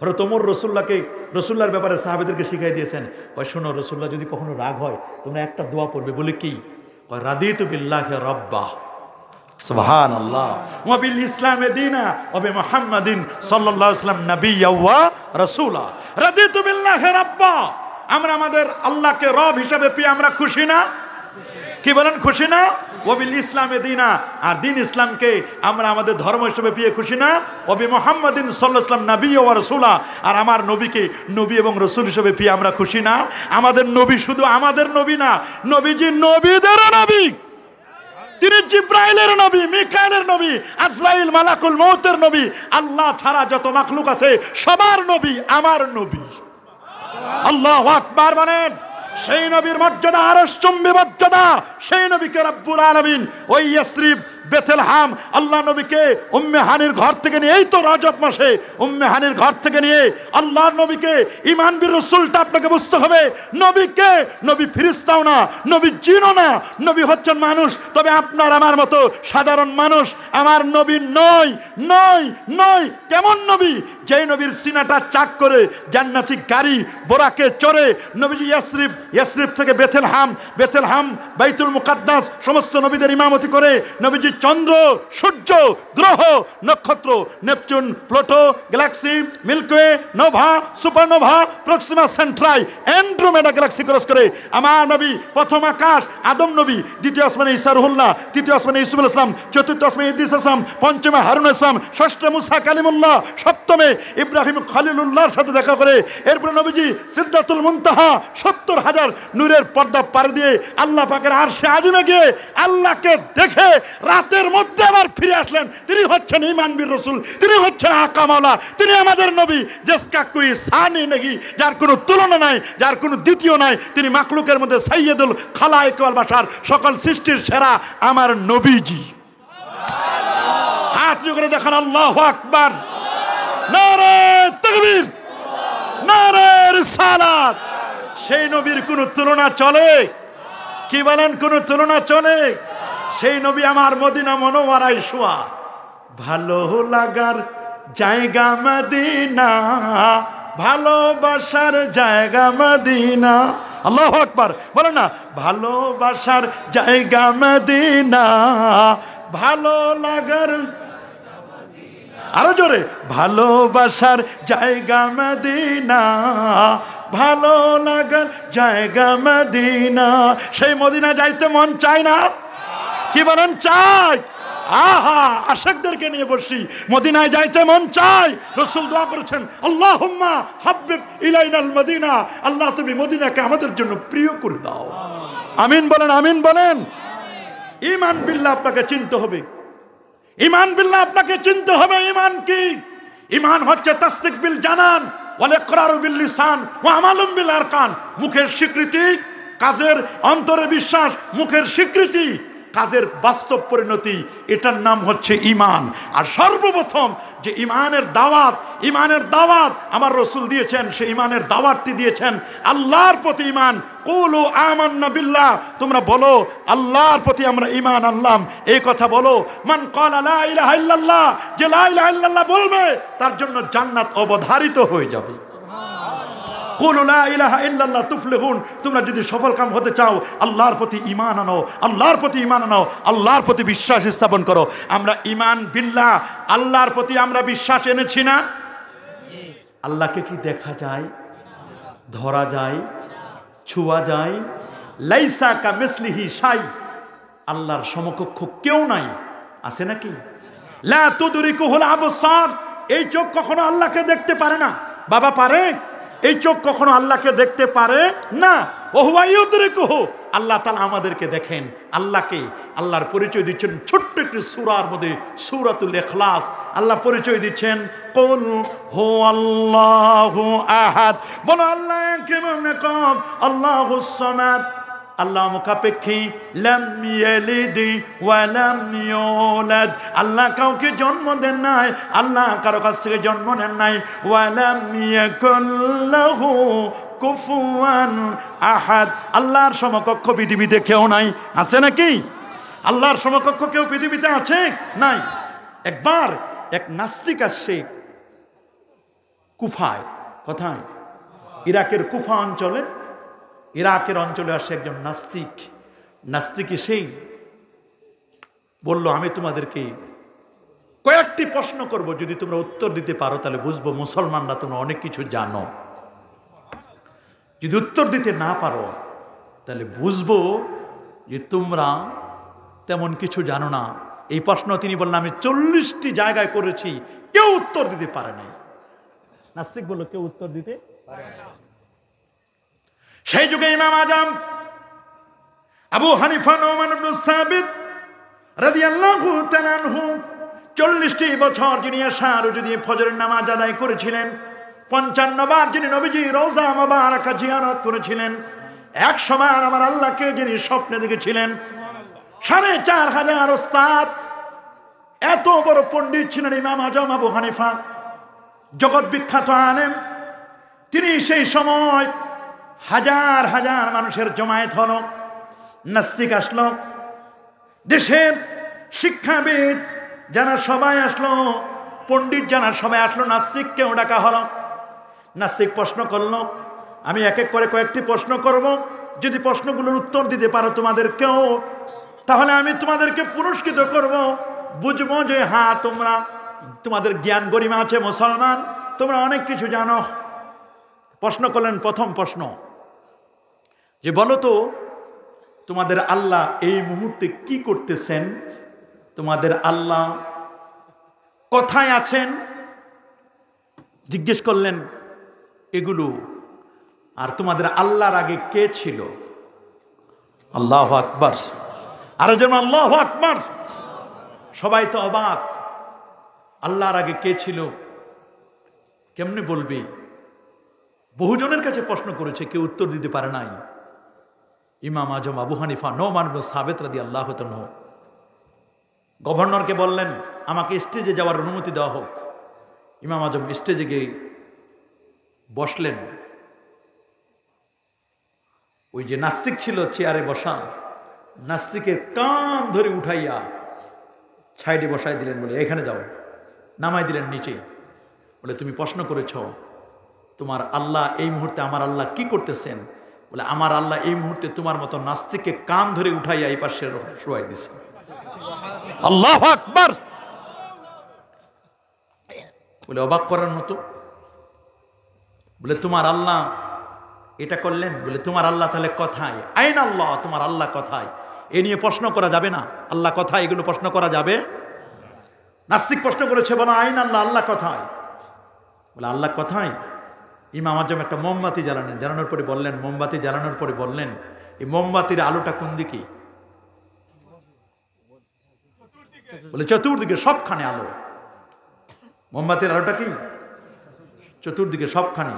হযরত ওমর রসুল্লাহর ব্যাপারে সাহাবেদেরকে শিখাই দিয়েছেন, কয় শোনো, রসুল্লাহ যদি কখনো রাগ হয় তোমরা একটা দোয়া পড়বে। বলে কি? কয় রাদিতু বিল্লাহি রাব্বা, সুবহানাল্লাহ, ওয়া বিল ইসলামি দীনা ওয়া বি মুহাম্মাদিন সাল্লাল্লাহু আলাইহি ওয়াসাল্লাম নাবিয়্যা ওয়া রাসূলা। রাদিতু বিল্লাহি রাব্বা, আমরা আমাদের আল্লাহকে রব হিসেবে পেয়ে আমরা খুশি না? কি বলেন, খুশি না? ওবিল ইসলামে দিনা, আর দিন ইসলামকে আমরা আমাদের ধর্ম হিসেবে পেয়ে খুশি না? ওবি মুহাম্মাদিন সাল্লাল্লাহু আলাইহি ওয়াসাল্লাম নাবিয়্যা ওয়া রাসূলা, আর আমার নবীকে নবী এবং রাসূল হিসেবে পেয়ে আমরা খুশি না? আমাদের নবী শুধু আমাদের নবী না, নবীজি নবীদের নবী। তিনি জিব্রাইলের নবী, মিকাইলের নবী, আজরাইল মালাকুল মউতের নবী। আল্লাহ ছাড়া যত মাখলুক আছে সবার নবী আমার নবী। আল্লাহু আকবার বলেন। সেই নবীর মর্যাদা আরশ চুম্বি মর্যাদা, সেই নবীকে রব্বুল আলামিন ওই ইয়াসরিব বেথলেহেম আল্লাহ নবীকে উম্মে হানির ঘর থেকে নিয়ে, এই তো রজব মাসে উম্মে হানির ঘর থেকে নিয়ে আল্লাহর নবীকে, ঈমান বির রাসূলটা আপনাকে বুঝতে হবে। নবীকে, নবী ফেরেশতাও না, নবী জিনও না, নবী হচ্ছেন মানুষ। তবে আপনার আমার মতো সাধারণ মানুষ আমার নবী নয়, নয়, নয়। কেমন নবী? যেই নবীর সিনাটা চাক করে জান্নাতি গাড়ি বোরাকে চড়ে নবীজি ইয়াসরিব থেকে বেথলেহেম বাইতুল মুকাদ্দাস সমস্ত নবীদের ইমামতি করে নবীজি চন্দ্র, সূর্য, গ্রহ, নক্ষত্র, Neptune, Pluto, Galaxy, Milky Way, Nova, supernova, Proxima সেন্ট্রাই, Andromeda Galaxy cross করে আমার নবী প্রথম আকাশ আদম নবী, দ্বিতীয় আসমানে ঈসা রুহুল্লাহ, তৃতীয় আসমানে ইউসুফ আলাইহিস সালাম, চতুর্থ আসমানে ইদ্রিস আলাইহিস সালাম, পঞ্চমে হারুন আলাইহিস সালাম, ষষ্ঠে মুসা কালিমুল্লাহ, সপ্তমে ইব্রাহিম খলিলুল্লাহর সাথে দেখা করে এরপরে নবীজি সিদরাতুল মুনতাহা ৭০,০০০ নূরের পর্দা পার দিয়ে আল্লাহ পাকের আরশে আজিমে গিয়ে আল্লাহকে দেখে রাতের মধ্যে আবার ফিরে আসলেন। তিনি হচ্ছেন ঈমান বির রাসূল, তিনি হচ্ছেন আকা মাওলা, তিনি আমাদের নবী। জিসকা কোই সানি নেই, যার কোনো তুলনা নাই, যার কোনো দ্বিতীয় নাই। তিনি মাখলুকের মধ্যে সাইয়্যিদুল খালায়েক ওয়াল বাশার, সকল সৃষ্টির সেরা আমার নবীজি। হাত জোড় করে দেখান আল্লাহু আকবার, নারে তাকবীর, নারে রিসালাত। সেই নবীর কোনো তুলনা চলে? কি বলেন, কোনো তুলনা চলে? সেই নবী আমার মদিনা মনোয়ারায় শোয়া। ভালো লাগার জায়গা মদিনা, ভালোবাসার জায়গা মদিনা। আল্লাহু আকবার বলেন না, ভালোবাসার জায়গা মদিনা, ভালো লাগার, আরো জোরে, ভালোবাসার জায়গা মদিনা, ভালো লাগার জায়গা মদিনা। সেই মদিনা যাইতে মন চায় না? কি বলেন, চাই? আহা, আশিকদেরকে নিয়ে বসি, মদিনায় যাইতে মন চায়। রাসূল দোয়া করেছেন, আল্লাহুম্মা হাব্বিব ইলাইনাল মদিনা, আল্লাহ তুমি মদিনাকে আমাদের জন্য প্রিয় করে দাও। আমিন বলেন, আমিন বলেন। ঈমান বিল্লাহ আপনাকে চিনতে হবে, ঈমান বিল্লাহ আপনাকে চিনতে হবে। ঈমান কি? ঈমান হচ্ছে তাসদিক বিল জানান ওয়াল ইকরারু বিল লিসান ওয়া আমালুম বিল আরকান। মুখের স্বীকৃতি, কাজের, অন্তরের বিশ্বাস, মুখের স্বীকৃতি, কাজের বাস্তব পরিণতি, এটার নাম হচ্ছে ঈমান। আর সর্বপ্রথম যে ঈমানের দাওয়াত আমার রাসূল দিয়েছেন, সেই ঈমানের দাওয়াতটি দিয়েছেন আল্লাহর প্রতি ঈমান। কুলু আমান্না বিল্লাহ, তোমরা বলো আল্লাহর প্রতি আমরা ঈমান আনলাম, এই কথা বলো। মান ক্বালা লা ইলাহা ইল্লাল্লাহ, যে লা ইলাহা ইল্লাল্লাহ বলবে তার জন্য জান্নাত অবধারিত হয়ে যাবে। কুলু লা ইলাহা ইল্লাল্লাহ তুফলিহুন, তোমরা যদি সফল কাম হতে চাও আল্লাহর প্রতি ঈমান আনো, আল্লাহর প্রতি ঈমান আনো, আল্লাহর প্রতি বিশ্বাস স্থাপন করো। আমরা ঈমান বিল্লাহ, আল্লাহর প্রতি আমরা বিশ্বাস এনেছি না? আল্লাহকে কি দেখা যায়, ধরা যায়, ছুঁয়া যায়? লাইসা কামিসলিহি শাই, আল্লাহর সমকক্ষ কেউ নাই, আছে নাকি? লা তুদরিকুহুল আবসার, এই চোখ কখনো আল্লাহকে দেখতে পারে না। বাবা পারে? এই চোখ কখনো আল্লাহকে দেখতে পারে না। ওহুয়া ইউদরিকুহু, আল্লাহ তাআলা আমাদেরকে দেখেন। আল্লাহকে, আল্লাহর পরিচয় দিচ্ছেন ছোট্ট একটি সূরার মধ্যে, সূরাতুল ইখলাস। আল্লাহ পরিচয় দিচ্ছেন কুল হুয়াল্লাহু আহাদ, বলো আল্লাহ কেমন কম, আল্লাহুস সামাদ, আল্লাহ মুখাপেক্ষী, লাম ইয়ালিদি ওয়া লাম ইউলাদ, আল্লাহ কাউকে জন্ম দেন নাই, আল্লাহ কারো কাছ থেকে জন্ম নেন নাই। ওয়া লাম ইয়াকুল লাহু কুফুয়ান আহাদ, আল্লাহর সমকক্ষ পৃথিবীতে কেউ নাই, আছে নাকি? আল্লাহর সমকক্ষ কেউ পৃথিবীতে আছে? নাই। একবার এক নাস্তিক আসছে কুফায়, কোথায়? ইরাকের কুফা অঞ্চলে, ইরাকের অঞ্চলে আসে একজন নাস্তিক। নাস্তিক সেই বলল, আমি তোমাদেরকে কয়েকটি প্রশ্ন করব, যদি তোমরা উত্তর দিতে পারো তাহলে বুঝবো মুসলমানরা তোমরা অনেক কিছু জানো। যদি উত্তর দিতে না পারো তাহলে বুঝবো যে তোমরা তেমন কিছু জানো না। এই প্রশ্ন তিনি বললেন, আমি 40টি জায়গায় করেছি, কেউ উত্তর দিতে পারে নাই। নাস্তিক বলল, কেউ উত্তর দিতে পারে না। সেই যুগে ইমাম আজম আবু হানিফা নুমান ইবনে সাবিত রাদিয়াল্লাহু তাআলা আনহু 40টি বছর যিনি আশার যদি ফজরের নামাজ আদায় করেছিলেন, 55 বার যিনি নবীজির রওজা মুবারাকা জিয়ারত করেছিলেন, 100 বার আমার আল্লাহকে যিনি স্বপ্নে দেখেছিলেন, 4500 ওস্তাদ, এত বড় পণ্ডিত ছিলেন ইমাম আজম আবু হানিফা, জগৎ বিখ্যাত আলেম। তিনি সেই সময় হাজার হাজার মানুষের জমায়েত হলো, নাস্তিক আসলো, দেশের শিক্ষাবিদ যারা সবাই আসলো, পণ্ডিত যারা সবাই আসলো, নাস্তিককেও ডাকা হলো। নাস্তিক প্রশ্ন করলো, আমি এক এক করে কয়েকটি প্রশ্ন করব, যদি প্রশ্নগুলোর উত্তর দিতে পারো তোমাদেরকেও, তাহলে আমি তোমাদেরকে পুরস্কৃত করব, বুঝবো যে হ্যাঁ তোমরা, তোমাদের জ্ঞান গরিমা আছে, মুসলমান, তোমরা অনেক কিছু জানো। প্রশ্ন করলেন, প্রথম প্রশ্ন যে বলো তো তোমাদের আল্লাহ এই মুহূর্তে কি করতেছেন, তোমাদের আল্লাহ কোথায় আছেন? জিজ্ঞেস করলেন এগুলো। আর তোমাদের আল্লাহর আগে কে ছিল? আল্লাহু আকবার, আর যেমন আল্লাহু আকবার। সবাই তো অবাক, আল্লাহর আগে কে ছিল কেমনে বলবি? বহুজনের কাছে প্রশ্ন করেছে, কেউ উত্তর দিতে পারে নাই। ইমাম আজম আবু হানিফা নুমান ইবনে সাবিত রাদিয়াল্লাহু তাআলা গভর্নরকে বললেন, আমাকে স্টেজে যাওয়ার অনুমতি দেওয়া হোক। ইমাম আজম স্টেজে গিয়ে বসলেন। ওই যে নাস্তিক ছিল চেয়ারে বসা, নাস্তিকের কান ধরে উঠাইয়া সাইডে বসাই দিলেন, বলে এখানে যাও। নামাই দিলেন নিচে, বলে তুমি প্রশ্ন করেছ তোমার আল্লাহ এই মুহূর্তে, আমার আল্লাহ কি করতেছেন? বলে আমার আল্লাহ এই মুহূর্তে তোমার মতো নাস্তিককে কান ধরে উঠাইয়া এই পাশে শোয়াই দিছে। আল্লাহু আকবার। বলে অবাক করার মতো। বলে তোমার আল্লাহ এটা করলেন? বলে তোমার আল্লাহ তাহলে কোথায়? আইন আল্লাহ, তোমার আল্লাহ কোথায়? এ নিয়ে প্রশ্ন করা যাবে না। আল্লাহ কোথায় এগুলো প্রশ্ন করা যাবে? নাস্তিক প্রশ্ন করেছে, বলো আইন আল্লাহ, আল্লাহ কোথায়? বলে আল্লাহ কোথায়? ইমাম আজম একটা মোমবাতি জ্বালালেন, জ্বালানোর পরে বললেন, মোমবাতি জ্বালানোর পরে বললেন, এই মোমবাতির আলোটা কোন দিকে? বলে চতুর্দিকে, সবখানে আলো। মোমবাতির আলোটা কি? চতুর্দিকে, সবখানে,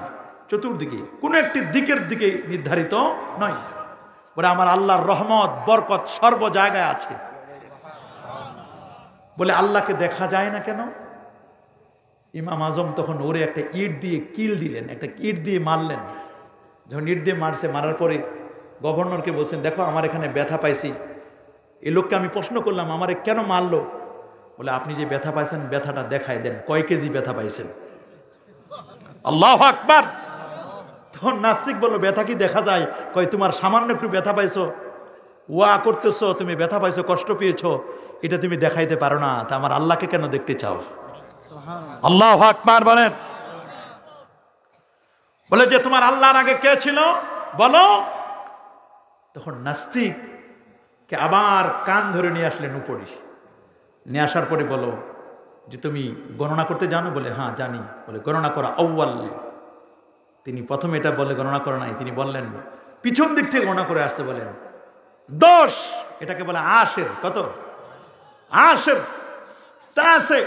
চতুর্দিকে, কোন একটি দিকের দিকে নির্ধারিত নয়। বলে আমার আল্লাহর রহমত বরকত সর্ব জায়গায় আছে। বলে আল্লাহকে দেখা যায় না কেন? ইমাম আজম তখন ওরে একটা ইট দিয়ে কিল দিলেন, একটা ইট দিয়ে মারলেন। যখন ইট দিয়ে মারছে, মারার পরে গভর্নরকে বলছেন, দেখো আমার এখানে ব্যথা পাইছি, এই লোককে আমি প্রশ্ন করলাম আমারে কেন মারলো? বলে আপনি যে ব্যথা পাইছেন ব্যথাটা দেখায় দেন, কয় কেজি ব্যথা পাইছেন? আল্লাহু আকবার। তখন নাস্তিক বললো, ব্যথা কি দেখা যায়? কয় তোমার সামান্য একটু ব্যথা পাইছো, ওয়া করতেছো, তুমি ব্যথা পাইছো, কষ্ট পেয়েছো, এটা তুমি দেখাইতে পারো না, তা আমার আল্লাহকে কেন দেখতে চাও? আল্লাহু আকবার বলেন। বলে যে তোমার আল্লাহর আগে কে ছিল বলো। তখন নাস্তিক কে আবার কান ধরে নিয়ে আসলেন উপরে। নিয়ে আসার পরে বলো যে তুমি গণনা করতে জানো? বলে হ্যাঁ জানি। বলে গণনা করা আউয়াল। তিনি প্রথমে এটা বলে গণনা করা নাই, তিনি বললেন পিছন দিক থেকে গণনা করে আসতে বলেন 10। এটাকে বলে আশের। কত? আশের, তাসে,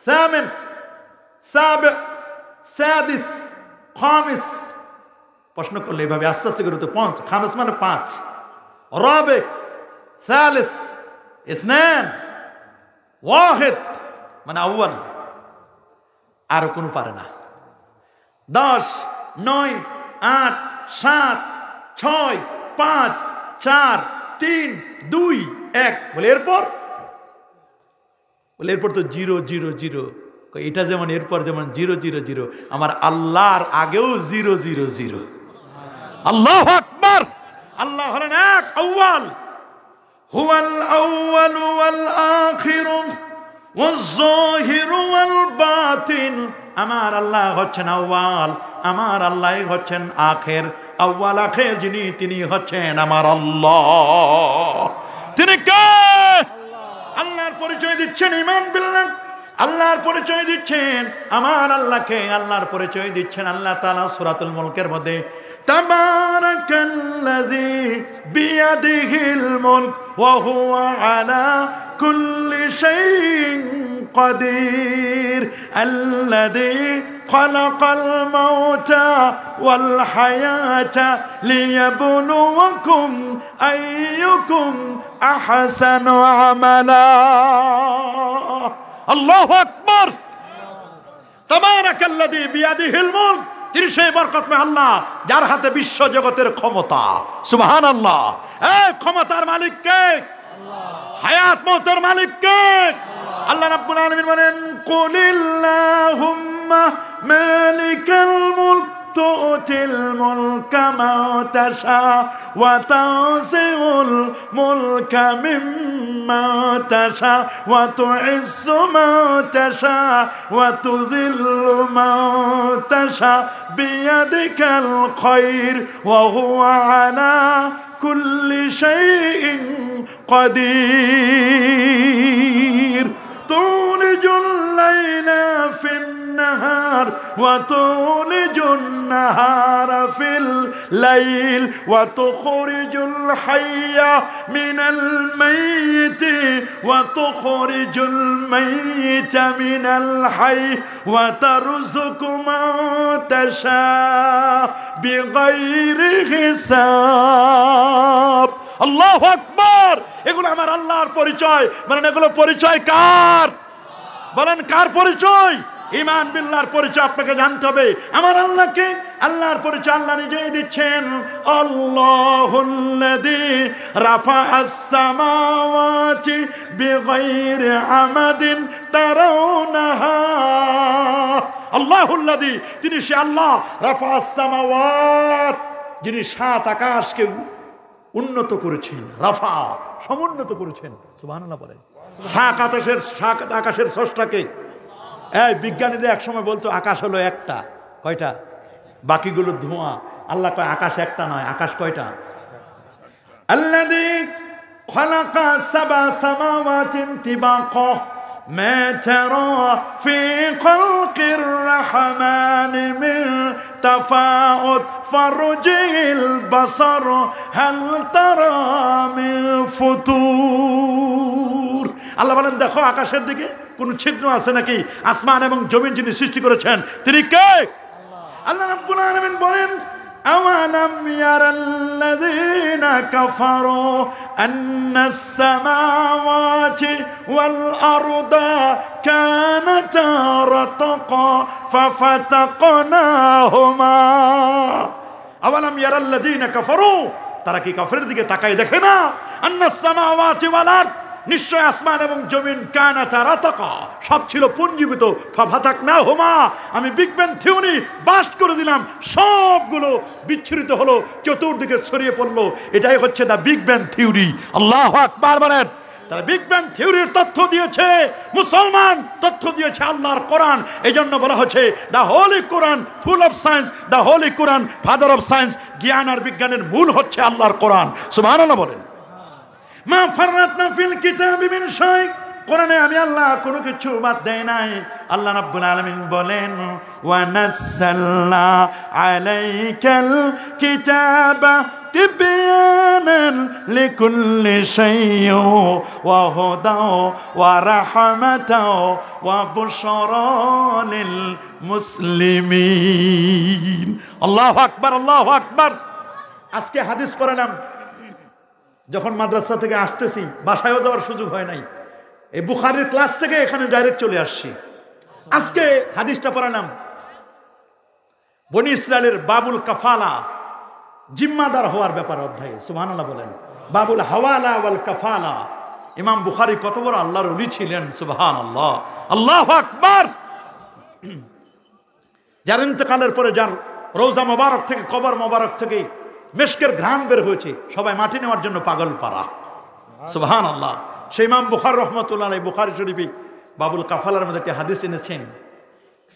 সামিন, সাবে, সাদিস, খামিস। প্রশ্ন করলে এভাবে আস্তে আস্তে করে তো 5, খামিস মানে 5, রাবে, সালিস, ইসনান, ওয়াহিদ মানে আউয়াল। আরো কোনো পারে না। 10, 9, 8, 7, 6, 5, 4, 3, 2, 1। বলে এরপর? বলে এরপর তো 0, 0, 0। এটা যেমন এরপর যেমন 000, আমার আল্লাহর আগেও 000। আল্লাহু আকবার। আল্লাহ হলেন এক, আউয়াল, হুয়াল আউয়ালু ওয়াল আখিরু ওয়াজ যাহিরু ওয়াল বাতিন। আমার আল্লাহ হচ্ছেন আউয়াল, আমার আল্লাহ হচ্ছেন আখের। আউয়াল আখের যিনি, তিনি হচ্ছেন আমার আল্লাহ। তিনি কে? আল্লাহর পরিচয় দিচ্ছেন ঈমান বিল্লাহ, আল্লাহর পরিচয় দিচ্ছেন আমার আল্লাহকে, আল্লাহর পরিচয় দিচ্ছেন আল্লাহ তাআলা সূরাতুল মুলকের মধ্যে, তাবারাকাল্লাযী বিয়াদিহিল মুলক ওয়া হুয়া আলা কুল্লি শাইইন কাদির আল্লাযী খালাকাল মাউতা ওয়াল হায়াতা লিয়াবলুয়াকুম আইয়ুকুম আহসানু আমালা। আল্লাহু আকবার। তাবারাকাল্লাযী বিয়াদিহিল মুলক, তিনি সেই বরকতময় আল্লাহ যার হাতে বিশ্ব জগতের ক্ষমতা। সুবহানাল্লাহ। এই ক্ষমতার মালিক কে? হায়াত মওতের মালিক কে? আল্লাহ রাব্বুল আলামিন বলেন, কুলিল্লাহুম্মা মালিকাল মুলক তুতিল মুলকা মান তাশা ওয়া তানজিউল মুলকা মিম্মান তাশা ওয়া তুইজ্জু মান তাশা ওয়া তুযিল্লু মান তাশা বিয়াদিকাল খায়র ওয়া হুয়া আলা কুল্লি শাইইন কাদির। তুলিজুল লাইলা ফিন নাহার ওয়া তুলিজুন নাহারা ফিল লাইল ওয়া তুখরিজুল হাইয়া মিনাল মাইয়িতি ওয়া তুখরিজুল মাইয়িতা মিনাল হায়্য ওয়া তারযুকু মান তাশা বিগাইরি হিসাব। আল্লাহু আকবার। এগুলো আমার আল্লাহর পরিচয়। মানে এগুলো পরিচয় কার? বলেন কার পরিচয়? ঈমান বিল্লাহর পরিচয় আপনাকে জানতে হবে। আমার আল্লাহকে, আল্লাহর পরিচয় আল্লাহ নিজেই দিচ্ছেন। আল্লাহুল্লাযী রাফাআস সামাওয়াতি বিগাইরি আমাদিন তারাউনাহা। আল্লাহুল্লাযী, তিনি সে আল্লাহ, রাফাআস সামাওয়াত, যিনি সাত আকাশকে উন্নত করেছেন। রাফা, সমুন্নত করেছেন। সুবহানাল্লাহ বলেন। সাত আকাশের স্রষ্টাকে। এই বিজ্ঞানীরা একসময় বলতো আকাশ হলো একটা। কয়টা? বাকিগুলো ধোঁয়া। আল্লাহ কয় আকাশ একটা নয়, আকাশ কয়টা? আল্লাযী খালাকা সাবা সামাওয়াতিন তিবাকা মা তারা ফি খালকির রাহমানি মিন তাফাউত ফারজিল বাসার হাল তারা মিন ফুতুর। আল্লাহ বলেন, দেখো আকাশের দিকে কোন ছিদ্র আছে নাকি? আসমান এবং জমিন যিনি সৃষ্টি করেছেন তিনি কে? আল্লাহ রাব্বুল আলামিন বলেন, আওয়ালাম ইয়ারাল্লাযীনা কাফারু আন্নাস সামাওয়াতি ওয়াল আরদা কানাতা রাতকা ফাফাতাকনাহুমা। আওয়ালাম ইয়ারাল্লাযীনা কাফারু, তারা কি কাফের দিকে তাকায় দেখে না? আন্নাস সামাওয়াতি ওয়াল আরদ, নিশ্চয় আসমান এবং জমিন কানাতা রাতকা, সব ছিল পুঞ্জীবিত। ফাফাতাকনাহুমা, আমি বিগ ব্যাং থিওরি বাস্ট করে দিলাম, সবগুলো বিচ্ছুরিত হলো, চতুর্দিকে ছড়িয়ে পড়লো। এটাই হচ্ছে দা বিগ ব্যাং থিওরি। আল্লাহু আকবার বলেন। তারা বিগ ব্যাং থিওরির তথ্য দিয়েছে, মুসলমান তথ্য দিয়েছে আল্লাহর কোরআন। এই জন্য বলা হচ্ছে the Holi Quran full of science, the Holi Quran father of science. জ্ঞান আর বিজ্ঞানের মূল হচ্ছে আল্লাহর কোরআন। সুবহানাল্লাহ বলেন। মা ফাররাতনা ফিল কিতাবি মিন শাই, কোরআনে আমি আল্লাহ কোনো কিছু বাদ দেই নাই। আল্লাহ রাব্বুল আলামিন বলেন, ওয়া নাযালনা আলাইকাল কিতাবা তিবয়ানান লিকুল্লি শাইইন ওয়া হুদাও ওয়া রাহমাতাও ওয়া বুশরা লিল মুসলিমিন। আল্লাহু আকবার, আল্লাহু আকবার। আজকে হাদিস পড়ালাম, যখন মাদ্রাসা থেকে আসতেছি, বাসায়ও যাওয়ার সুযোগ হয় নাই, এই বুখারীর ক্লাস থেকে এখানে ডাইরেক্ট চলে আসছি। আজকে হাদিসটা পড়ালাম বনি ইসরায়েলের বাবুল কাফালা, জিম্মাদার হওয়ার ব্যাপার অধ্যায়ে। সুবহানাল্লাহ বলেন। বাবুল হাওয়ালা ওয়াল কাফালা। ইমাম বুখারী কত বড় আল্লাহর ওলি ছিলেন। সুবহানাল্লাহ, আল্লাহু আকবার। যার ইন্তেকালের পরে যার রওজা মোবারক থেকে, কবর মোবারক থেকে মেশকের ঘ্রাণ বের হয়েছে, সবাই মাটি নেওয়ার জন্য পাগল পারা। সুবহানাল্লাহ। সেই ইমাম বুখারী রহমাতুল্লাহ আলাইহি বুখারী শরীফে বাবুল কাফালার মধ্যে একটি হাদিস এনেছেন।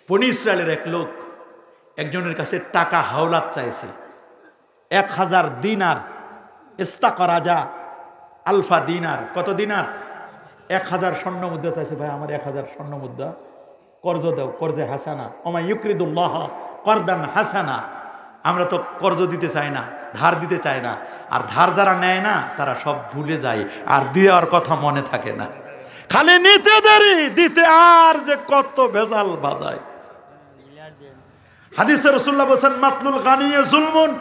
বনী ইসরায়েলের এক লোক একজনের কাছে টাকা হাওলাত চাইছে, 1000 দিনার। ইস্তাকা রাজা আলফা দিনার। কত দিনার? 1000 স্বর্ণ মুদ্রা চাইছে। ভাই আমার 1000 স্বর্ণ মুদ্রা কর্জ দাও, কর্জে হাসানা, ওমা ইউকরিদুল্লাহ করদান হাসানা। আমরা তো কর্জ দিতে চাই না, ধার দিতে চাই না, আর ধার যারা নেয় না তারা সব ভুলে যায়, আর দেওয়ার কথা মনে থাকে না, খালি নিতে দেরি, দিতে আর যে কত ভেজাল বাজায়। হাদিসে রাসূলুল্লাহ বলেছেন, মাতলুল গানি জুলমুন।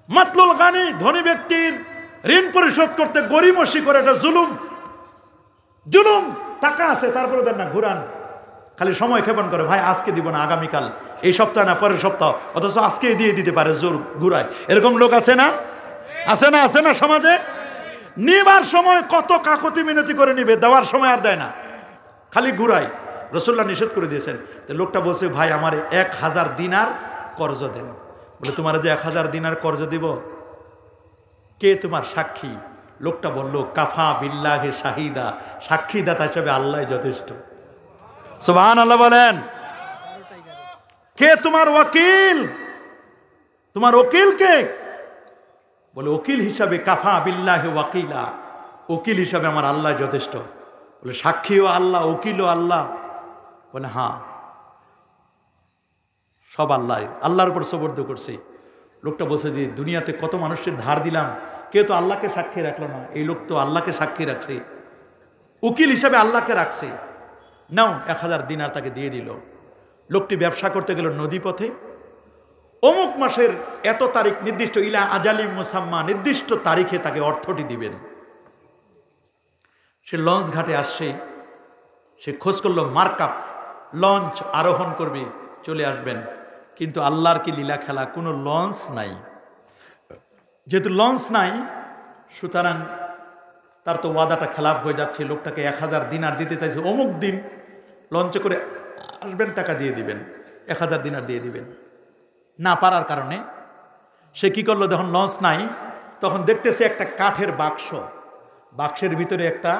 মাতলুল গানি, ধনী ব্যক্তির ঋণ পরিশোধ করতে গরিমসি করে, এটা জুলুম। জুলুম। টাকা আছে তারপরে দেন না, ঘুরান, খালি সময় ক্ষেপণ করে, ভাই আজকে দিব না, আগামীকাল, এই সপ্তাহ না পরের সপ্তাহ, অথচ আজকেই দিয়ে দিতে পারে, জোর ঘুরায়। এরকম লোক আছে না? আছে না? আছে না সমাজে? নিবার সময় কত কাকতি মিনতি করে নিবে, দেওয়ার সময় আর দেয় না, খালি ঘুরায়। রাসূলুল্লাহ নিষেধ করে দিয়েছেন। লোকটা বলছে, ভাই আমার 1000 দিনার কর্জ দেন। বলে, তোমার যে 1000 দিনার কর্জ দিব, কে তোমার সাক্ষী? লোকটা বলল, কাফা বিল্লাহি শাহিদা, সাক্ষীদাতা হিসেবে আল্লাহ যথেষ্ট। সুবহানাল্লাহ বলেন। কে তোমার ওয়াকিল? তোমার উকিল কে? বলে, উকিল হিসাবে কাফা বিল্লাহি ওয়াকিলা, উকিল হিসাবে আমার আল্লাহ যথেষ্ট। বলে, সাক্ষীও আল্লাহ, উকিলও আল্লাহ? বলে, হ্যাঁ, সব আল্লাহ, আল্লাহর উপর সুবর্দ করছি। লোকটা বলছে যে, দুনিয়াতে কত মানুষের ধার দিলাম, কেউ তো আল্লাহকে সাক্ষী রাখলো না, এই লোক তো আল্লাহকে সাক্ষী রাখছে, উকিল হিসাবে আল্লাহকে রাখছে। নাও 1000 দিনার তাকে দিয়ে দিল। লোকটি ব্যবসা করতে গেল নদী পথে। অমুক মাসের এত তারিখ নির্দিষ্ট, ইলা আজালি মুসাম্মা, নির্দিষ্ট তারিখে তাকে অর্থটি দিবেন। সে লঞ্চ ঘাটে আসছে, সে খোঁজ করলো মার্কাপ, লঞ্চ আরোহণ করবে, চলে আসবেন। কিন্তু আল্লাহর কি লীলা খেলা, কোনো লঞ্চ নাই। যেহেতু লঞ্চ নাই, সুতরাং তার তো ওয়াদাটা খেলাপ হয়ে যাচ্ছে। লোকটাকে 1000 দিনার দিতে চাইছে, অমুক দিন লঞ্চে করে আসবেন, টাকা দিয়ে দিবেন, 1000 দিনার দিয়ে দিবেন। না পারার কারণে সে কি করলো, যখন লঞ্চ নাই তখন দেখতেছে একটা কাঠের বাক্স, বাক্সের ভিতরে একটা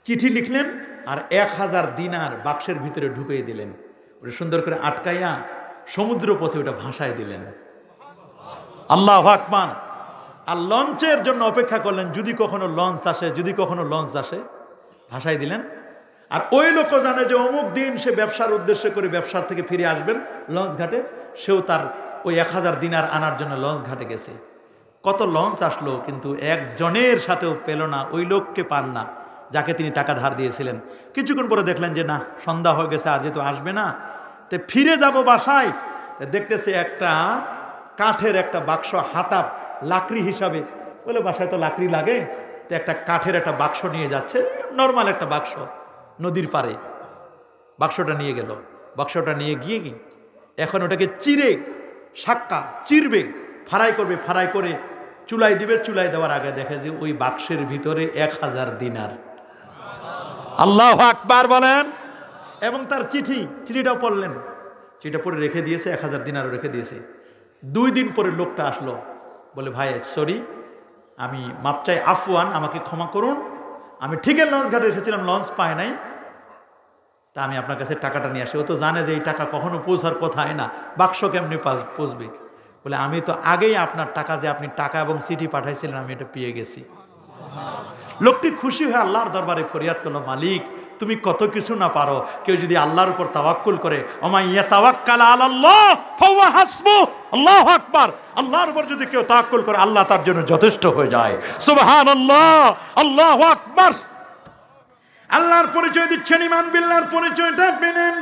চিঠি লিখলেন আর 1000 দিনার বাক্সের ভিতরে ঢুকিয়ে দিলেন। ওটা সুন্দর করে আটকাইয়া সমুদ্র পথে ওটা ভাসায় দিলেন। আল্লাহু আকবার। আর লঞ্চের জন্য অপেক্ষা করলেন, যদি কখনো লঞ্চ আসে, যদি কখনো লঞ্চ আসে, ভাসায় দিলেন। আর ওই লোকও জানে যে অমুক দিন সে ব্যবসার উদ্দেশ্য করে ব্যবসার থেকে ফিরে আসবেন লঞ্চ ঘাটে, সেও তার ওই 1000 দিনার আনার জন্য লঞ্চ ঘাটে গেছে। কত লঞ্চ আসলো, কিন্তু একজনের সাথেও পেল না, ওই লোককে পান না যাকে তিনি টাকা ধার দিয়েছিলেন। কিছুক্ষণ পরে দেখলেন যে না, সন্ধ্যা হয়ে গেছে, আজ তো আসবে না, তো ফিরে যাব বাসায়। দেখতেছে একটা কাঠের একটা বাক্স, হাতাপ, লাকড়ি হিসাবে। বলে, বাসায় তো লাকড়ি লাগে, তো একটা কাঠের একটা বাক্স নিয়ে যাচ্ছে, নর্মাল একটা বাক্স, নদীর পাড়ে বাক্সটা নিয়ে গেল। বাক্সটা নিয়ে গিয়ে এখন ওটাকে চিরে, শাক্কা চিরবে, ফ্রাই করবে, ফ্রাই করে চুলায় দিবে। চুলায় দেওয়ার আগে দেখে যে ওই বাক্সের ভিতরে 1000 দিনার। আল্লাহু আকবার বলেন। এবং তার চিঠিটাও পড়লেন, চিঠিটা পরে রেখে দিয়েছে, 1000 দিনারও রেখে দিয়েছে। 2 দিন পরে লোকটা আসলো, বলে, ভাই সরি, আমি মাপ চাই, আফওয়ান, আমাকে ক্ষমা করুন, আমি ঠিকই লঞ্চ ঘাটে এসেছিলাম, লঞ্চ পায় নাই, তা আমি আপনার কাছে টাকাটা নিয়ে আসি। ও তো জানে যে এই টাকা কখনো পৌঁছার কথা হয় না, বাক্স কেমনি পৌঁছবে। বলে, আমি তো আগেই আপনার টাকা, যে আপনি টাকা এবং চিঠি পাঠাইছিলেন, আমি এটা পেয়ে গেছি। লোকটি খুশি হয়ে আল্লাহর দরবারে ফরিয়াদ করলো, মালিক তুমি কত কিছু না পারো, কেউ যদি আল্লাহর উপর তাওয়াক্কুল করে, ওমা ইয়াতাওয়াক্কাল আলাল্লাহ ফাহুয়া হাসবুহ, আল্লাহু আকবার, আল্লাহর উপর যদি কেউ তাওয়াক্কুল করে, আল্লাহ তার জন্য যথেষ্ট হয়ে যায়। সুবহানাল্লাহ, আল্লাহু আকবার। আল্লাহর পরিচয় দিচ্ছেন, ঈমান বিল্লাহর পরিচয়টা আপনি নেন।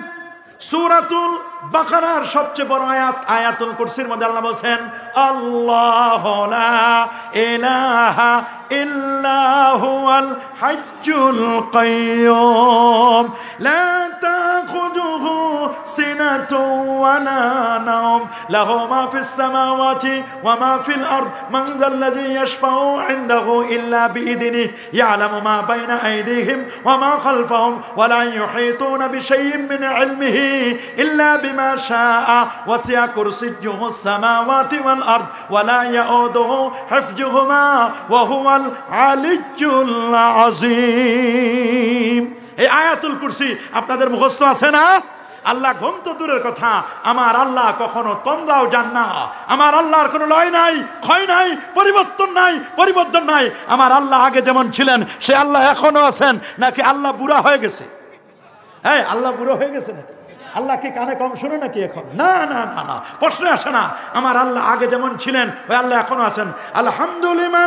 সূরাতুল বাকারার সবচেয়ে বড় আয়াত, আয়াতুল কুরসির মধ্যে আল্লাহ বলেন, আল্লাহু লা ইলাহা ইল্লা হুয়াল হাজ্জুল কাইয়্যুম লা তাখুযুহু سنة ولا نوم له ما في السماوات وما في الأرض من ذا الذي يشفع عنده إلا بإذنه يعلم ما بين أيديهم وما خلفهم ولا يحيطون بشيء من علمه إلا بما شاء وسع كرسيه السماوات والأرض ولا يؤوده حفظهما وهو العلي العظيم এই আয়াতুল কুরসি আপনাদের মুখস্থ আছে না? আল্লাহ ঘুম তো দূরের কথা, আমার আল্লাহ কখনো তন্দ্রাও যান না। আমার আল্লাহর কোনো লয় নাই, ক্ষয় নাই, পরিবর্তন নাই। আমার আল্লাহ আগে যেমন ছিলেন সে আল্লাহ এখনো আছেন, নাকি আল্লাহ বুড়া হয়ে গেছে? হ্যাঁ, আল্লাহ বুড়ো হয়ে গেছে নাকি? আল্লাহ কি কানে কম শুনে নাকি এখন? না না না না, প্রশ্ন আসে না। আমার আল্লাহ আগে যেমন ছিলেন ওই আল্লাহ এখনো আছেন। আলহামদুলিল্লাহ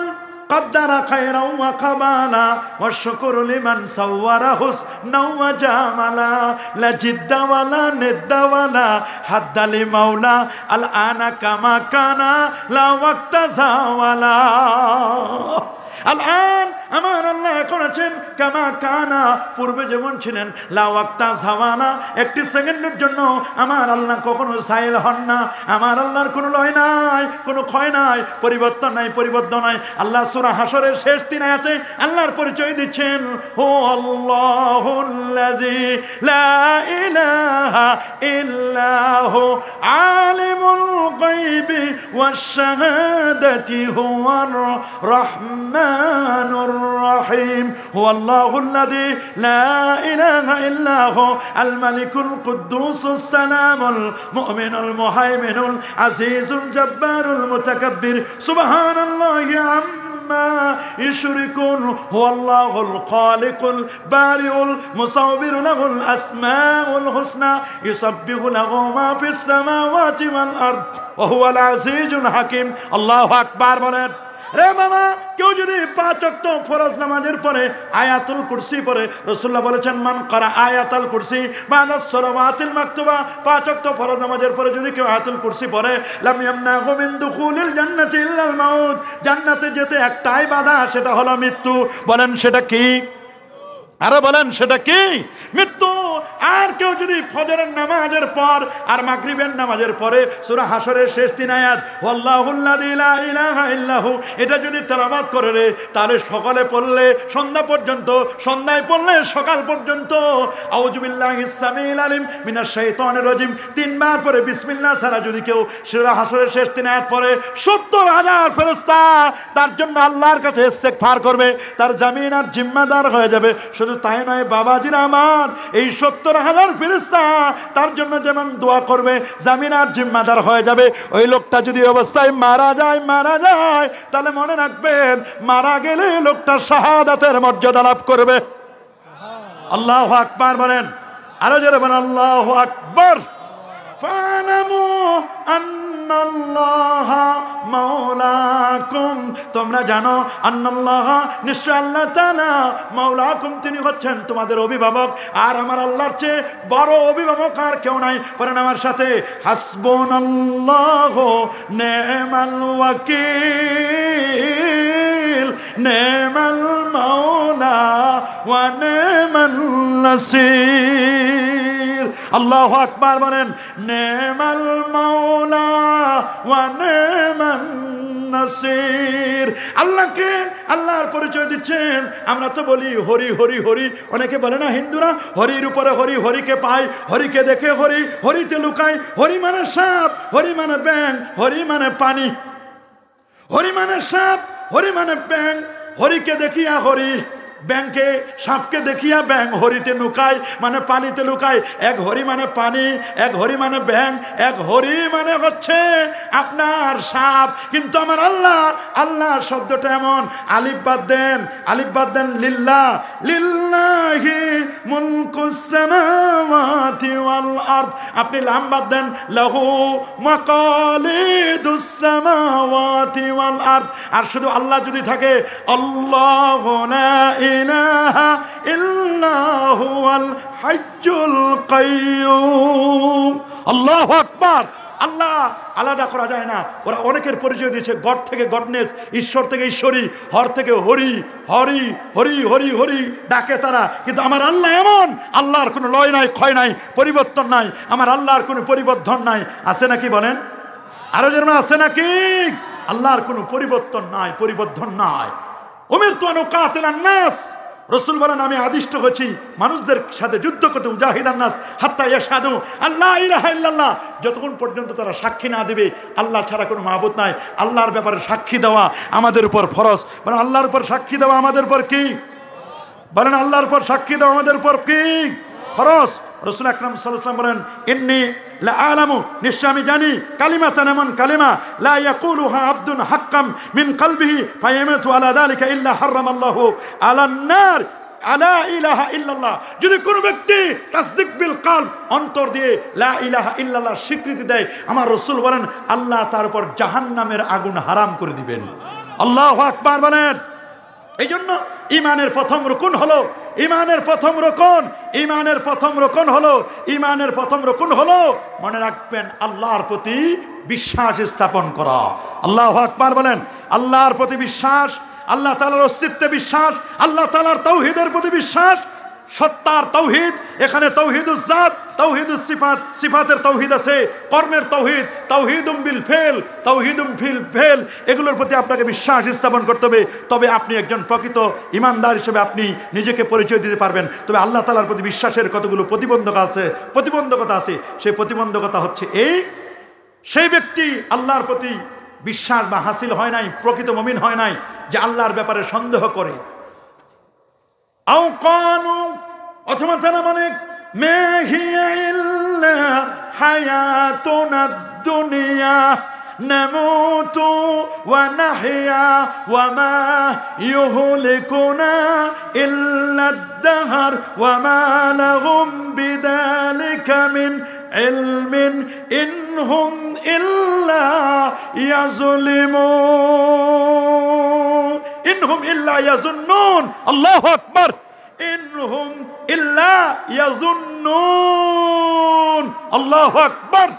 قدر خيرا وقبالا والشكر لمن صور حسنا وجمالا لا جد ولا ند ولا حد لمولى الآن كما كان لا وقت زاولا الآن আমার আল্লাহ এখন আছেন কামা কানা, পূর্বে যেমন ছিলেন। লা ওয়াক্তা জাওয়ালা, একটি সেকেন্ডের জন্য আমার আল্লাহ কখনো সাইল হন না। আমার আল্লাহর কোনো লয় নাই, কোনো ক্ষয় নাই, পরিবর্তন নাই। আল্লাহ সূরা হাশরের শেষ 3 আয়াতে আল্লাহর পরিচয় দিচ্ছেন, ও আল্লাহুল্লাযী লা ইলাহা ইল্লাহু আলিমুল গায়বি ওয়াশ শাহাদাতি হুয়ার রাহমানুর الرحيم هو الله الذي لا إله إلا هو الملك القدوس السلام المؤمن المهيمن العزيز الجبار المتكبر سبحان الله عما يشركون هو الله الخالق البارئ المصور له الأسماء الحسنى يسبح له ما في السماوات والأرض وهو العزيز الحكيم الله أكبر বলেন। রে মামা, কেউ যদি 5 ওয়াক্ত ফরজ নামাজের পরে আয়াতুল কুরসি পড়ে, রাসূলুল্লাহ বলেছেন মান করা আয়াতুল কুরসি বাদাস সালাওয়াতিল মাকতুবা, 5 ওয়াক্ত ফরজ নামাজের পরে যদি কেউ আয়াতুল কুরসি পড়ে, লাম ইয়ামনাহু মিন দুখুলিল জান্নাতি ইল্লাল মাউত, জান্নাতে যেতে একটাই বাধা, সেটা হলো মৃত্যু। বলেন সেটা কি? আরে বলেন সেটা কি? মৃত্যু। আর কেউ যদি ফজরের নামাজের পর আর মাগরিবের নামাজের পরে সূরা হাশরের শেষ 3 আয়াত ওয়াল্লাহুল্লাযী লা ইলাহা ইল্লাহু এটা যদি তেলাওয়াত করে রে, তাহলে সকালে পড়লে সন্ধ্যা পর্যন্ত, সন্ধ্যায় পড়লে সকাল পর্যন্ত আউযু বিল্লাহিস সামিউল আলিম মিনাশ শাইতানির রাজিম 3 বার পরে বিসমিল্লাহ ছাড়া যদি কেউ সূরা হাশরের শেষ 3 আয়াত পড়ে, 70,000 ফেরেশতা তার জন্য আল্লাহর কাছে ইস্তেগফার করবে, তার জামিন আর জিম্মাদার হয়ে যাবে। শুধু তাই নয় বাবাজিরা আমার, এই 70,000 ফেরেশতা তার জন্য যেমন দোয়া করবে, জামিন আর জিম্মাদার হয়ে যাবে। ওই লোকটা যদি অবস্থায় মারা যায়, তাহলে মনে রাখবেন মারা গেলে লোকটা শাহাদাতের মর্যাদা লাভ করবে। আল্লাহু আকবার বলেন, আরো জোরে বলেন আল্লাহু আকবার। ফালামু আন্নাল্লাহা মাওলাকুম, তোমরা জানো আন্নাল্লাহ নিশ্চয় আল্লাহ তাআলা মাওলাকুম, তিনি হচ্ছেন তোমাদের অভিভাবক। আর আমার আল্লাহর চেয়ে বড় অভিভাবক আর কেউ নাই। পড়েন আমার সাথে, হাসবুনাল্লাহু নি'মাল ওয়াকিল নি'মাল মাওলা ওয়া নি'মান নাসির। আল্লাহু আকবার বলেন, নি'মাল মাওলা ওয়া নি'মান নাসির। আল্লাহকে আল্লাহর পরিচয় দিচ্ছেন। আমরা তো বলি হরি হরি হরি, অনেকে বলে না হিন্দুরা হরির উপরে হরি, হরিকে পাই, হরিকে দেখে হরি, হরিতে লুকাই। হরি মানে সাপ, হরি মানে ব্যাং, হরি মানে পানি, হরি মানে সাপ, হরি মানে ব্যাং। হরিকে দেখিয়া হরি, ব্যাংকে সাপকে দেখিয়া ব্যাং, হরিতে লুকায় মানে পানিতে লুকায়। এক হরি মানে পানি, এক হরি মানে ব্যাং, এক হরি মানে হচ্ছে আপনার সাপ। কিন্তু আমার আল্লাহ, আল্লাহ শব্দটা এমন, আলিফ বাদ দেন লিল্লাহ, লিল্লাহি মুলকুস সামাওয়াতি ওয়াল আরদ। আপনি লাম বাদ দেন, লাহু মাকালিদুস সামাওয়াতি ওয়াল আরদ। আর শুধু আল্লাহ যদি থাকে, আল্লাহু লা ইলাহা ইল্লা হুয়াল হাইয়্যুল কাইয়্যুম। আল্লাহু আকবার। আল্লাহ আলাদা করা যায় না। ওরা অনেকের পরিচয় দিয়েছে গড থেকে গডনেস, ঈশ্বর থেকে ঈশ্বরী, হর থেকে হরি, হরি হরি হরি হরি ডাকে তারা। কিন্তু আমার আল্লাহ এমন, আল্লাহর কোনো লয় নাই, ক্ষয় নাই, পরিবর্তন নাই। আমার আল্লাহর কোনো পরিবর্তন নাই। আছে নাকি বলেন? আরো যেমন আছে নাকি? আল্লাহর কোনো পরিবর্তন নাই, পরিবর্তন নাই। উমিরতু আন উকাতিলান নাস, রাসূল বলেন আমি আদিষ্ট হয়েছি মানুষদের সাথে যুদ্ধ করতে, উজাহিদান নাস হাত্তা ইয়াশহাদু আল্লা ইলাহা ইল্লাল্লাহ, যতক্ষণ পর্যন্ত তারা সাক্ষী না দিবে আল্লাহ ছাড়া কোনো মাবুদ নাই। আল্লাহর ব্যাপারে সাক্ষী দেওয়া আমাদের উপর ফরজ। বলেন আল্লাহর উপর সাক্ষী দেওয়া আমাদের উপর কি? বলেন আল্লাহর উপর সাক্ষী দেওয়া আমাদের উপর কি? ফরজ। রাসূল আকরাম সাল্লাল্লাহু আলাইহি ওয়াসাল্লাম বলেন ইন্নী লা আলামু, নিশ্চয় আমি জানি, কালিমাতান এমন কালিমা লা ইয়াকুলুহা আবদুন হাক্কাম মিন কলবিহি ফায়ামুতু আলা যালিকা ইল্লা হারামাল্লাহু আলান নার আলা ইলাহা ইল্লাল্লাহ। যদি কোনো ব্যক্তি তাসদিক বিল কলব, অন্তর দিয়ে লা ইলাহা ইল্লাল্লাহ স্বীকৃতি দেয়, আমার রাসূল বলেন আল্লাহ তার উপর জাহান্নামের আগুন হারাম করে দিবেন। আল্লাহু আকবার বলেন। এই জন্য ইমানের প্রথম রুকুন হলো, ইমানের প্রথম রুকুন, ইমানের প্রথম রুকুন হলো, ইমানের প্রথম রুকুন হলো মনে রাখবেন আল্লাহর প্রতি বিশ্বাস স্থাপন করা। আল্লাহু আকবার বলেন। আল্লাহর প্রতি বিশ্বাস, আল্লাহ তাআলার অস্তিত্বে বিশ্বাস, আল্লাহ তাআলার তাওহীদের প্রতি বিশ্বাস, সত্তার তাওহীদ। এখানে তাওহীদুজ জাত, তাওহীদুস সিফাত, সিফাতের তাওহীদ আছে, কর্মের তাওহীদ, তাওহীদুম বিল ফেল, তাওহীদুম ফিল ফেল, এগুলোর প্রতি আপনাকে বিশ্বাস স্থাপন করতে হবে। তবে আপনি একজন প্রকৃত ইমানদার হিসেবে আপনি নিজেকে পরিচয় দিতে পারবেন। তবে আল্লাহ তাআলার প্রতি বিশ্বাসের কতগুলো প্রতিবন্ধকতা আছে। সেই প্রতিবন্ধকতা হচ্ছে এই, সেই ব্যক্তি আল্লাহর প্রতি বিশ্বাস বা হাসিল হয় নাই, প্রকৃত মুমিন হয় নাই, যে আল্লাহর ব্যাপারে সন্দেহ করে। আও কানু, অথবা তারা মানে মা হিয়া ইল্লা হায়াতুনাদ দুনিয়া নামুতু ওয়া নাহইয়া ওয়া মা ইউহলিকুনা ইল্লাদ দাহর ওয়া মা লাহুম বিযালিকা মিন ইলমিন ইনহুম ইল্লা ইয়াজলিমুন, ইনহুম ইল্লা ইয়াজুন্নুন। আল্লাহু আকবার। ইনহুম ইল্লা ইয়াজুন্নুন। আল্লাহু আকবার।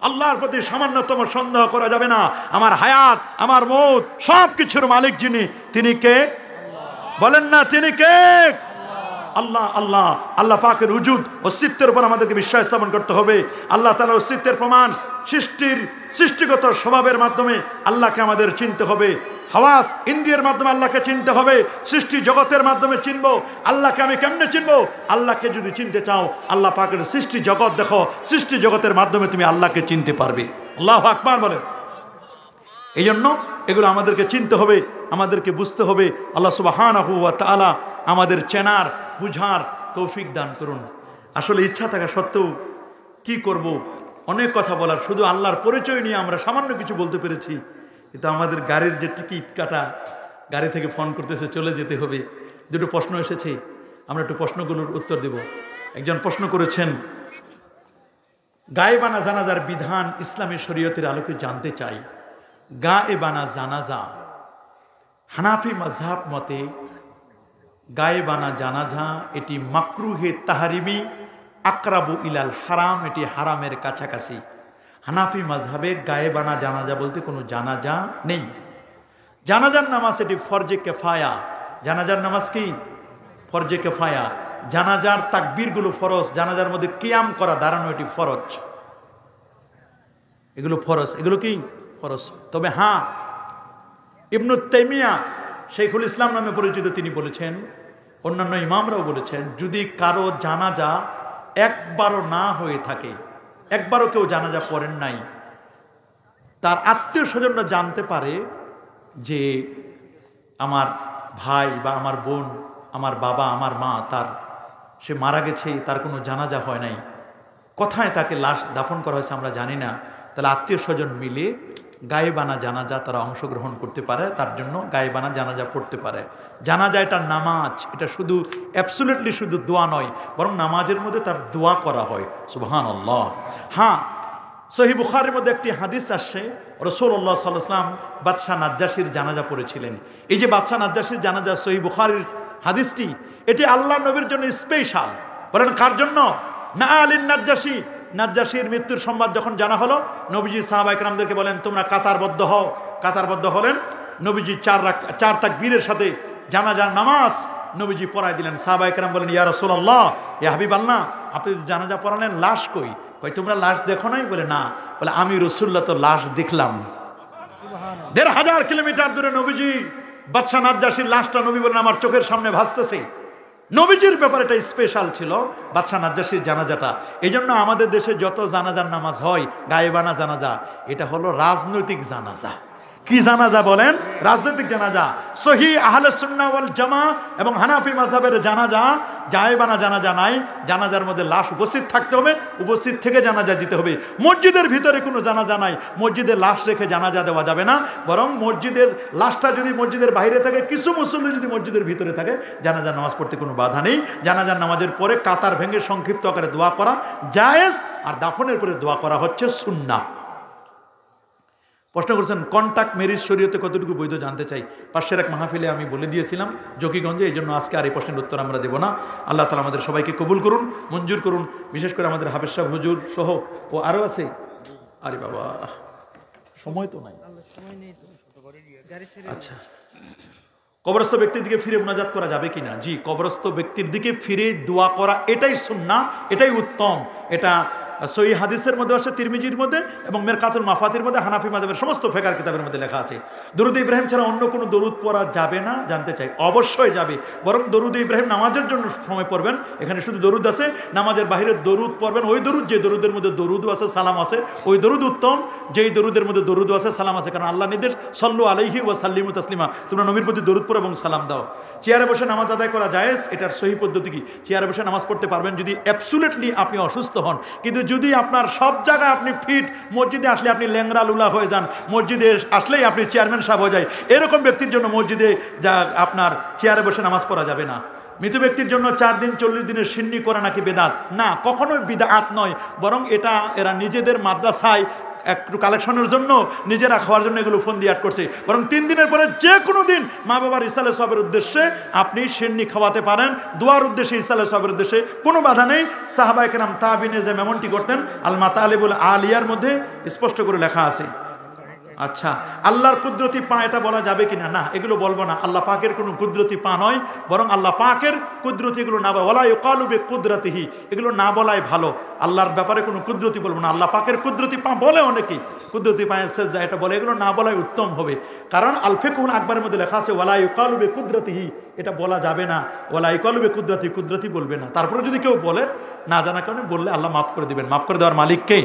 আল্লাহর প্রতি সামান্যতম সন্দেহ করা যাবে না। আমার হায়াত, আমার মৌত, সব কিছুর মালিক যিনি, তিনি কে? বলেন না তিনি কে? আল্লাহ। আল্লাহ আল্লাহ পাকের উজুদ, অস্তিত্বের উপর আমাদেরকে বিশ্বাস স্থাপন করতে হবে। আল্লাহ তাআলার অস্তিত্বের প্রমাণ সৃষ্টিগত স্বভাবের মাধ্যমে আল্লাহকে আমাদের চিনতে হবে। হাওয়াস ইন্দ্রিয়ের মাধ্যমে আল্লাহকে চিনতে হবে। সৃষ্টি জগতের মাধ্যমে চিনবো আল্লাহকে। আমি কেমনে চিনবো? আল্লাহকে যদি চিনতে চাও, আল্লাহ পাকের সৃষ্টি জগৎ দেখো, সৃষ্টি জগতের মাধ্যমে তুমি আল্লাহকে চিনতে পারবে। আল্লাহু আকবার বলে। এই জন্য এগুলো আমাদেরকে চিনতে হবে, আমাদেরকে বুঝতে হবে। আল্লাহ সুবহানাহু ওয়া তাআলা আমাদের চেনার, বুঝার তৌফিক দান করুন। আসলে ইচ্ছা থাকা সত্ত্বেও কি করব, অনেক কথা বলার, শুধু আল্লাহর পরিচয় নিয়ে আমরা সামান্য কিছু বলতে পেরেছি। কিন্তু আমাদের গাড়ির যে টিকিট কাটা, গাড়ি থেকে ফোন করতেছে চলে যেতে হবে। দুটো প্রশ্ন এসেছে, আমরা একটু প্রশ্নগুলোর উত্তর দেব। একজন প্রশ্ন করেছেন, গায়েবানা জানাজার বিধান ইসলামী শরীয়তের আলোকে জানতে চাই। গায়েবানা জানাজা, হানাফি মাযহাব মতে গায়েবানা জানাজা এটি মাকরুহে তাহারিমি আকরাবু ইলাল হারাম, এটি হারামের কাছাকাছি। হানাফি মাযহাবে গায়েবানা জানাজা বলতে কোনো জানাজা নেই। জানাজার নামাজ এটি ফরজে কেফায়া। জানাজার নামাজ কি? ফরজে কেফায়া। জানাজার তাকবীরগুলো ফরজ, জানাজার মধ্যে কিয়াম করা, দাঁড়ানো, এটি ফরজ। এগুলো ফরজ, এগুলো কি ফরজ। তবে হ্যাঁ, ইবনু তাইমিয়া শাইখুল ইসলাম নামে পরিচিত, তিনি বলেছেন, অন্যান্য ইমামরাও বলেছেন, যদি কারো জানাজা একবারও না হয়ে থাকে, একবারও কেউ জানাজা পড়েন নাই, তার আত্মীয় স্বজনরা জানতে পারে যে আমার ভাই বা আমার বোন, আমার বাবা, আমার মা, সে মারা গেছে, তার কোনো জানাজা হয় নাই, কোথায় তাকে লাশ দাফন করা হয়েছে আমরা জানি না, তাহলে আত্মীয় স্বজন মিলে গায়েবানা জানাজা তারা অংশগ্রহণ করতে পারে, তার জন্য গায়েবানা জানাজা পড়তে পারে। জানাজা এটা নামাজ, এটা শুধু অ্যাবসলিউটলি শুধু দোয়া নয়, বরং নামাজের মধ্যে তার দোয়া করা হয়। সুবহানাল্লাহ। হ্যাঁ, সহিহ বুখারীর মধ্যে একটি হাদিস আসছে, রাসূলুল্লাহ সাল্লাল্লাহু আলাইহি ওয়াসাল্লাম বাদশা নাজ্জাশীর জানাজা পড়েছিলেন। এই যে বাদশা নাজ্জাশীর জানাজা, সহিহ বুখারীর হাদিসটি, এটি আল্লাহ নবীর জন্য স্পেশাল। বলেন কার জন্য? না আলীন নাজ্জাশী, নাজ্জাশীর মৃত্যুর সংবাদ যখন জানা হলো, নবীজি সাহাবা একরামদেরকে বলেন তোমরা কাতারবদ্ধ হও। কাতারবদ্ধ হলেন, নবীজি চার তাকবীরের সাথে জানাজার নামাজ নবীজি পড়ায় দিলেন। সাহাবা একরাম বলেন ইয়া রাসূলুল্লাহ, ইয়া হাবিবাল্লাহ, আপনি জানাজা পড়ালেন, লাশ কই? কই তোমরা লাশ দেখো নাই? বলে না। বলে আমি রাসূলুল্লাহ তো লাশ দেখলাম। ১,৫০০ কিলোমিটার দূরে নবীজি বাদশা নাজ্জাশীর লাশটা নবী বলেন আমার চোখের সামনে ভাসতেছে। নবীজির ব্যাপারে এটা স্পেশাল ছিল বাদশা নাজ্জাশীর জানাজাটা। এই জন্য আমাদের দেশে যত জানাজার নামাজ হয়, গায়েবানা জানাজা, এটা হলো রাজনৈতিক জানাজা। কি জানাজা বলেন? রাজনৈতিক জানাজা। সহি আহলে সুন্নাহ ওয়াল জামা এবং হানাফি মাযহাবের জানাজা গায়েবানা জানাজা নাই। জানাজার মধ্যে লাশ উপস্থিত থাকতে হবে, উপস্থিত থেকে জানাজা দিতে হবে। মসজিদের ভিতরে কোনো জানাজা নাই, মসজিদে লাশ রেখে জানাজা দেওয়া যাবে না। বরং মসজিদের লাশটা যদি মসজিদের বাইরে থাকে, কিছু মুসল্লি যদি মসজিদের ভিতরে থাকে, জানাজার নামাজ পড়তে কোনো বাধা নেই। জানাজার নামাজের পরে কাতার ভেঙে সংক্ষিপ্ত আকারে দোয়া করা জায়েজ, আর দাফনের পরে দোয়া করা হচ্ছে সুন্নাহ। প্রশ্ন করছেন কন্টাক্ট ম্যারেজ শরীয়তে কতটুকু বৈধ জানতে চাই। পাশের এক মাহফিলে আমি বলে দিয়েছিলাম জকিগঞ্জে, এই জন্য আজকে আর এই প্রশ্নের উত্তর আমরা দেব না। আল্লাহ তাআলা আমাদের সবাইকে কবুল করুন, মঞ্জুর করুন। বিশেষ করে আমাদের হাফেজ সাহেব হুজুর সহ ও আরও আছে। আরে বাবা, সময় তো নাই। আচ্ছা, কবরস্থ ব্যক্তির দিকে ফিরে মুনাজাত করা যাবে কিনা? জি, কবরস্থ ব্যক্তির দিকে ফিরে দোয়া করা এটাই সুন্নাহ, এটাই উত্তম। এটা সহিহ হাদিসের মধ্যে আছে, তিরমিজির মধ্যে এবং মেরকাতুল মাফাতির মধ্যে, হানাফি মাযহাবের সমস্ত ফিকহ কিতাবের মধ্যে লেখা আছে। দরুদ ইব্রাহিম ছাড়া অন্য কোনো দরুদ পড়া যাবে না? জানতে চাই। অবশ্যই যাবে, বরং দরুদ ইব্রাহিম নামাজের জন্য সময় পড়বেন। এখানে শুধু দরুদ আছে, নামাজের বাইরে দরুদ পড়বেন ওই দরুদ, যে দরুদের মধ্যে দরুদও আছে সালাম আছে, ওই দরুদ উত্তম। যেই দরুদের মধ্যে দরুদও আছে সালাম আছে, কারণ আল্লাহ নির্দেশ সল্লু আলাইহি ওয়া সাল্লিমু তাসলিমা, তোমরা নবীর প্রতি দরুদ পড়ো এবং সালাম দাও। চেয়ারে বসে নামাজ আদায় করা জায়েজ, এটার সহি পদ্ধতি কি? চেয়ারে বসে নামাজ পড়তে পারবেন যদি অ্যাবসুলেটলি আপনি অসুস্থ হন। কিন্তু যদি আপনার সব জায়গায় আপনি ফিট, মসজিদে আসলে আপনি ল্যাংড়া লুলা হয়ে যান, মসজিদে আসলেই আপনি চেয়ারম্যান সাহেব হয়ে যায়, এরকম ব্যক্তির জন্য মসজিদে যা আপনার চেয়ারে বসে নামাজ পড়া যাবে না। মৃত ব্যক্তির জন্য 4 দিন 40 দিনের সিন্নি করা নাকি বেদাত? না, কখনোই বিদআত নয়, বরং এটা এরা নিজেদের মাদ্রাসায় একটু কালেকশনের জন্য, নিজেরা খাওয়ার জন্য এগুলো ফোন দিয়ে অ্যাড করছে। বরং 3 দিনের পরে যে কোনো দিন মা বাবার ইসালে সবের উদ্দেশ্যে আপনি সিন্নি খাওয়াতে পারেন, দোয়ার উদ্দেশ্যে, ইসালে সবের উদ্দেশ্যে, কোনো বাধা নেই। সাহাবায়ে কেরাম তাবিনে যে এমনটি করতেন, আল মাতালিবুল আলিয়ার মধ্যে স্পষ্ট করে লেখা আছে। আচ্ছা, আল্লাহর কুদরতি পা, এটা বলা যাবে কিনা? না, এগুলো বলবো না। আল্লাহ পাকের কোনো কুদরতি পা নয়, বরং আল্লাহ পাকের কুদরতি এগুলো না বলা, ওয়ালা ইউকালু বিকুদরাতিহি, এগুলো না বলাই ভালো। আল্লাহর ব্যাপারে কোনো কুদরতি বলবো না। আল্লাহ পাকের কুদরতি পা বলে অনেকেই, কুদরতি পায়ের সেজদা এটা বলে, এগুলো না বলাই উত্তম হবে। কারণ আল ফিকহুল আকবরের মধ্যে লেখা আছে ওয়ালা ইউকালু বিকুদরাতিহি, এটা বলা যাবে না। ওয়ালা ইউকালু বিকুদরাতি, কুদরতি বলবে না। তারপরে যদি কেউ বলে না জানা কারণে বললে আল্লাহ মাফ করে দিবেন। মাফ করে দেওয়ার মালিক কে?